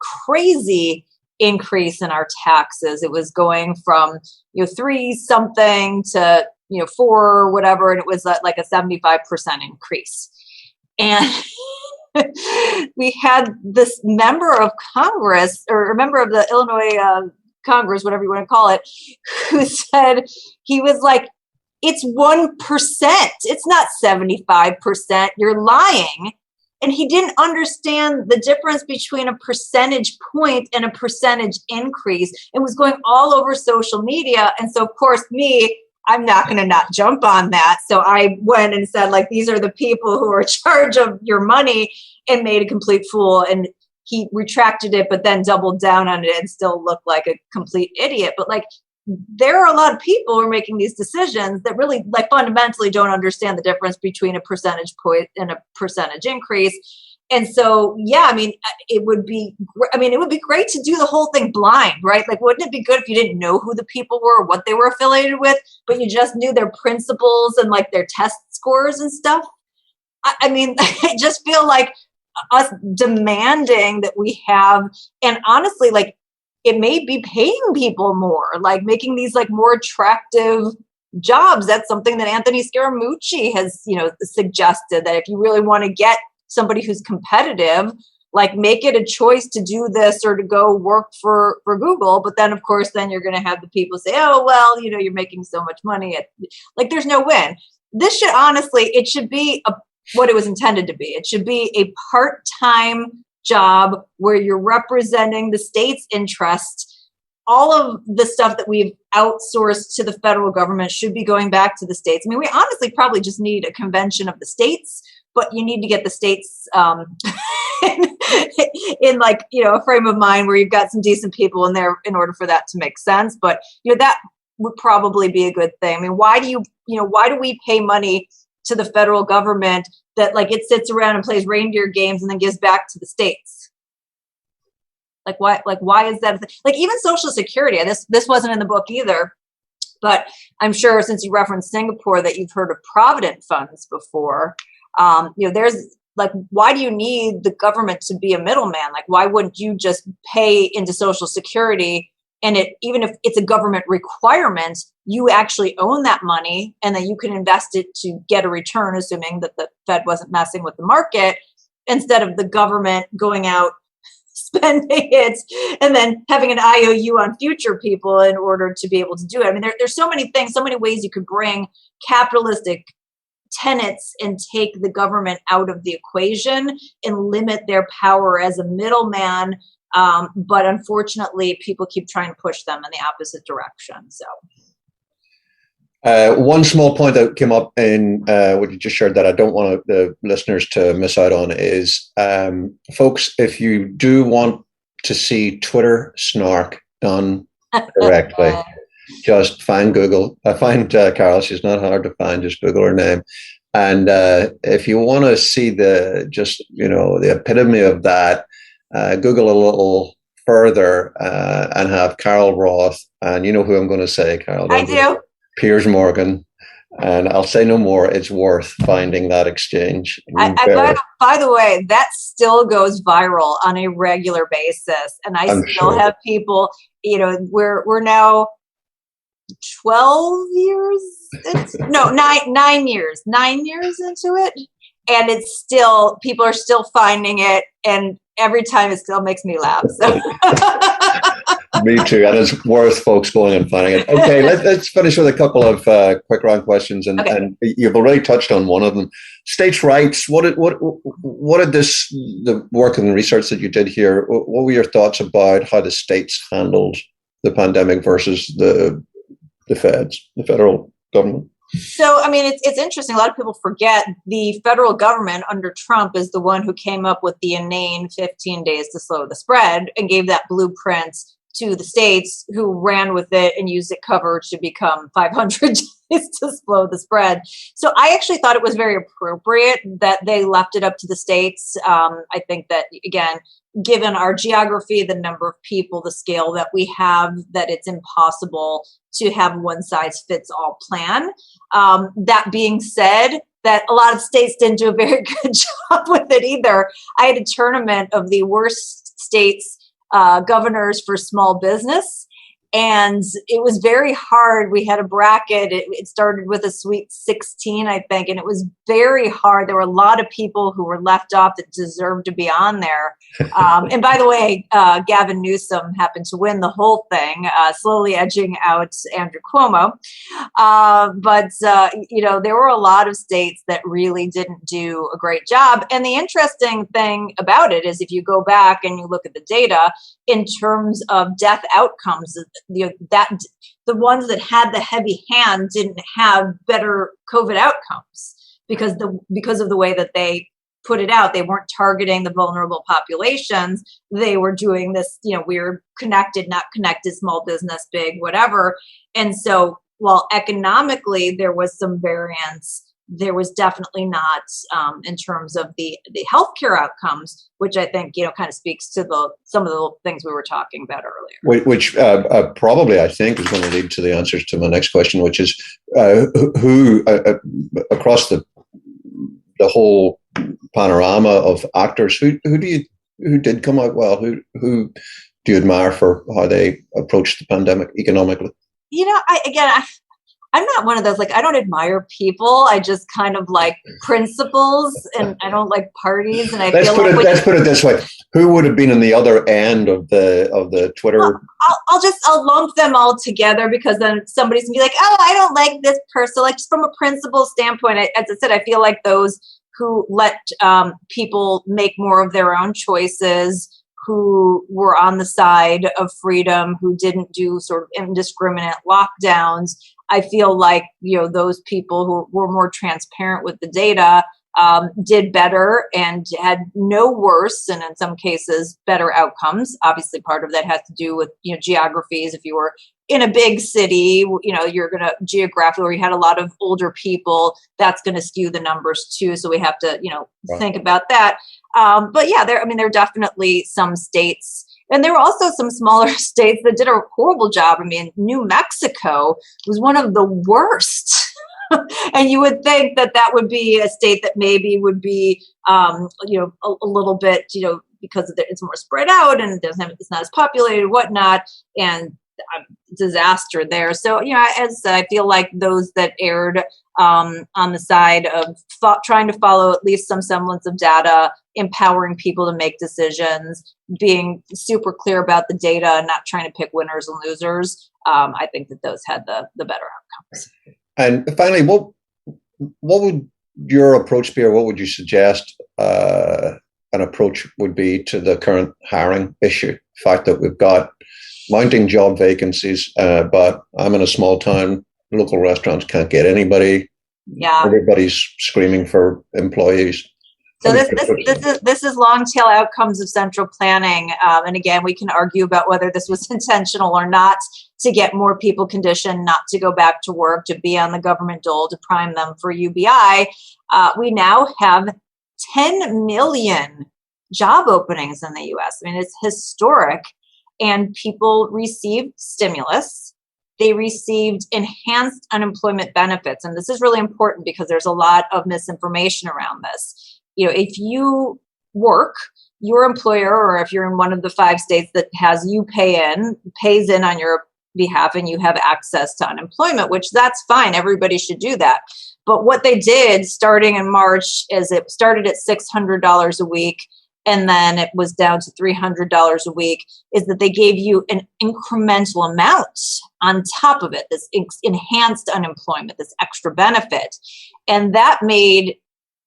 crazy increase in our taxes. It was going from 3 something to 4 or whatever, and it was like a 75% increase. And we had this member of Congress, or a member of the Illinois Congress, whatever you want to call it, who said, he was like, it's 1%. It's not 75%. You're lying. And he didn't understand the difference between a percentage point and a percentage increase, and was going all over social media. And so, of course, I'm not going to not jump on that. So I went and said, these are the people who are in charge of your money, and made a complete fool. And he retracted it, but then doubled down on it and still looked like a complete idiot. But there are a lot of people who are making these decisions that really fundamentally don't understand the difference between a percentage point and a percentage increase. And so, yeah, it would be great to do the whole thing blind, right? Wouldn't it be good if you didn't know who the people were or what they were affiliated with, but you just knew their principles and their test scores and stuff? I just feel like us demanding that we have, and honestly, it may be paying people more, making these more attractive jobs. That's something that Anthony Scaramucci has, suggested, that if you really want to get somebody who's competitive, make it a choice to do this or to go work for Google. But then, of course, you're going to have the people say, oh, well, you're making so much money. There's no win. This should it should be what it was intended to be. It should be a part-time job where you're representing the state's interest. All of the stuff that we've outsourced to the federal government should be going back to the states. We honestly probably just need a convention of the states, but you need to get the states in in like, a frame of mind where you've got some decent people in there in order for that to make sense. But, that would probably be a good thing. I mean, why do we pay money to the federal government that like it sits around and plays reindeer games and then gives back to the states? Why is that? Like even Social Security, this wasn't in the book either, but I'm sure since you referenced Singapore that you've heard of provident funds before. There's like, why do you need the government to be a middleman? Like, why wouldn't you just pay into Social Security? And even if it's a government requirement, you actually own that money and then you can invest it to get a return, assuming that the Fed wasn't messing with the market, instead of the government going out spending it and then having an IOU on future people in order to be able to do it. I mean, there's so many things, so many ways you could bring capitalistic tenets and take the government out of the equation and limit their power as a middleman. But unfortunately, people keep trying to push them in the opposite direction. So. One small point that came up in what you just shared that I don't want the listeners to miss out on is, folks, if you do want to see Twitter snark done correctly, just find Google. Find Carol. She's not hard to find. Just Google her name. And if you want to see the epitome of that, Google a little further and have Carol Roth. And you know who I'm going to say, Carol. I do. Piers Morgan, and I'll say no more. It's worth finding that exchange. By the way, that still goes viral on a regular basis, and I'm still sure. Have people. We're now 12 years. 9 years. 9 years into it, and it's still people are still finding it, and every time it still makes me laugh. So. Me too, and it's worth folks going and finding it. Okay, let's finish with a couple of quick round questions, and you've already touched on one of them. States' rights. What did the work and research that you did here? What were your thoughts about how the states handled the pandemic versus the feds, the federal government? So, I mean, it's interesting. A lot of people forget the federal government under Trump is the one who came up with the inane 15 days to slow the spread and gave that blueprint to the states, who ran with it and used it cover to become 500 days to slow the spread. So I actually thought it was very appropriate that they left it up to the states. I think that, again, given our geography, the number of people, the scale that we have, that it's impossible to have one size fits all plan. That being said, that a lot of states didn't do a very good job with it either. I had a tournament of the worst states governors for small business. And it was very hard. We had a bracket. It started with a Sweet 16, I think, and it was very hard. There were a lot of people who were left off that deserved to be on there. And by the way, Gavin Newsom happened to win the whole thing, slowly edging out Andrew Cuomo. But there were a lot of states that really didn't do a great job. And the interesting thing about it is if you go back and you look at the data in terms of death outcomes, the ones that had the heavy hand didn't have better COVID outcomes because of the way that they put it out. They weren't targeting the vulnerable populations. They were doing this, weird connected, not connected, small business, big, whatever. And so while economically there was some variance, there was definitely not in terms of the healthcare outcomes, which I think, kind of speaks to some of the things we were talking about earlier. Which probably, I think, is going to lead to the answers to my next question, which is who across the whole panorama of actors, who did come out well? Who do you admire for how they approached the pandemic economically? I'm not one of those, I don't admire people. I just kind of like principles, and I don't like parties. And let's put it this way: who would have been on the other end of the Twitter? Well, I'll lump them all together, because then somebody's gonna be like, oh, I don't like this person. Like, just from a principle standpoint, as I said, I feel like those who let people make more of their own choices, who were on the side of freedom, who didn't do sort of indiscriminate lockdowns. I feel like, those people who were more transparent with the data did better and had no worse, and in some cases better outcomes. Obviously, part of that has to do with geographies. If you were in a big city, you're going to geographically, where you had a lot of older people, that's going to skew the numbers too. So we have to, think about that. But yeah, there are definitely some states, and there were also some smaller states that did a horrible job. I mean, New Mexico was one of the worst. And you would think that would be a state that maybe would be, a little bit, because it's more spread out and it's not as populated, whatnot, and disaster there. So, as I feel like those that erred on the side of trying to follow at least some semblance of data, empowering people to make decisions, being super clear about the data and not trying to pick winners and losers, I think that those had the better outcomes. And finally, what would your approach be, or what would you suggest an approach would be to the current hiring issue? The fact that we've got mounting job vacancies, but I'm in a small town, local restaurants can't get anybody. Yeah, everybody's screaming for employees. So this is long tail outcomes of central planning. And again, we can argue about whether this was intentional or not, to get more people conditioned not to go back to work, to be on the government dole, to prime them for UBI. We now have 10 million job openings in the US. I mean, it's historic. And people received stimulus. They received enhanced unemployment benefits. And this is really important because there's a lot of misinformation around this. If you work, your employer, or if you're in one of the 5 states that has you pays in on your behalf, and you have access to unemployment, which that's fine. Everybody should do that. But what they did starting in March is it started at $600 a week, and then it was down to $300 a week, is that they gave you an incremental amount on top of it, this enhanced unemployment, this extra benefit. And that made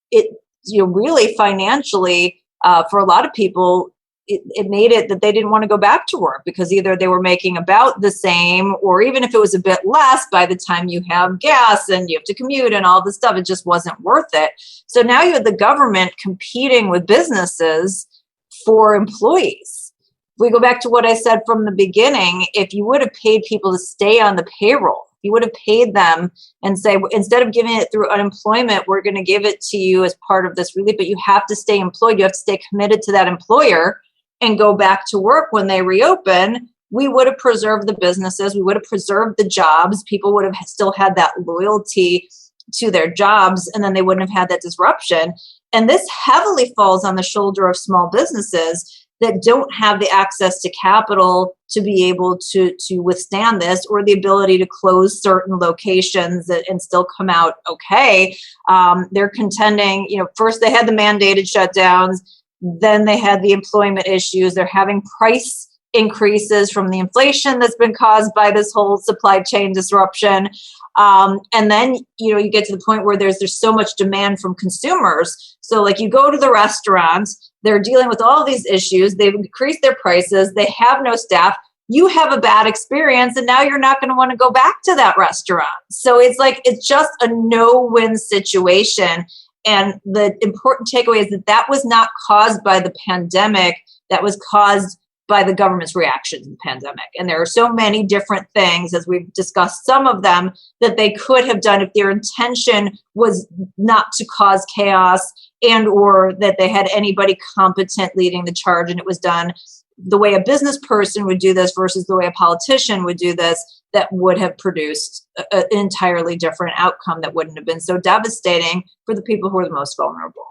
it, really financially, for a lot of people, it made it that they didn't want to go back to work, because either they were making about the same, or even if it was a bit less, by the time you have gas and you have to commute and all this stuff, it just wasn't worth it. So now you have the government competing with businesses for employees. If we go back to what I said from the beginning, if you would have paid people to stay on the payroll, you would have paid them and say, instead of giving it through unemployment, we're going to give it to you as part of this relief, but you have to stay employed. You have to stay committed to that employer and go back to work when they reopen. We would have preserved the businesses. We would have preserved the jobs. People would have still had that loyalty to their jobs, and then they wouldn't have had that disruption. And this heavily falls on the shoulder of small businesses that don't have the access to capital to be able to withstand this, or the ability to close certain locations and still come out okay. They're contending, first they had the mandated shutdowns, then they had the employment issues. They're having price increases from the inflation that's been caused by this whole supply chain disruption. And then, you get to the point where there's so much demand from consumers. So like you go to the restaurants, they're dealing with all these issues. They've increased their prices. They have no staff. You have a bad experience, and now you're not going to want to go back to that restaurant. So it's just a no-win situation. And the important takeaway is that was not caused by the pandemic. That was caused by the government's reaction to the pandemic. And there are so many different things, as we've discussed, some of them that they could have done if their intention was not to cause chaos, and or that they had anybody competent leading the charge, and it was done the way a business person would do this versus the way a politician would do this, that would have produced an entirely different outcome that wouldn't have been so devastating for the people who are the most vulnerable.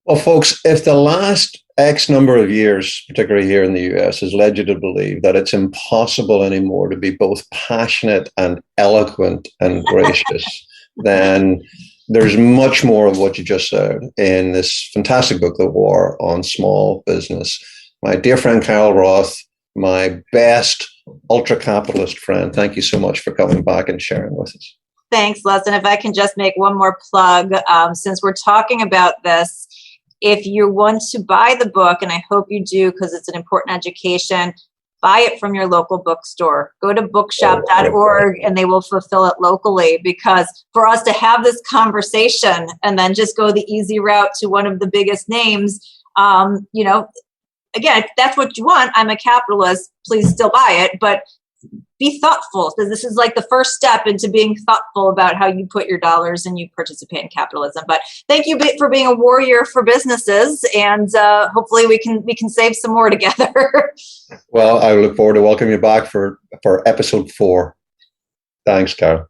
Well, folks, if the last X number of years, particularly here in the US, has led you to believe that it's impossible anymore to be both passionate and eloquent and gracious, then there's much more of what you just said in this fantastic book, The War on Small Business. My dear friend Carol Roth, my best ultra-capitalist friend, thank you so much for coming back and sharing with us. Thanks, Les. And if I can just make one more plug, since we're talking about this, if you want to buy the book, and I hope you do because it's an important education, buy it from your local bookstore. Go to bookshop.org and they will fulfill it locally, because for us to have this conversation and then just go the easy route to one of the biggest names, again, if that's what you want, I'm a capitalist, please still buy it, but be thoughtful, because this is like the first step into being thoughtful about how you put your dollars and you participate in capitalism. But thank you for being a warrior for businesses, and hopefully we can save some more together. Well, I look forward to welcoming you back for episode 4. Thanks, Carol.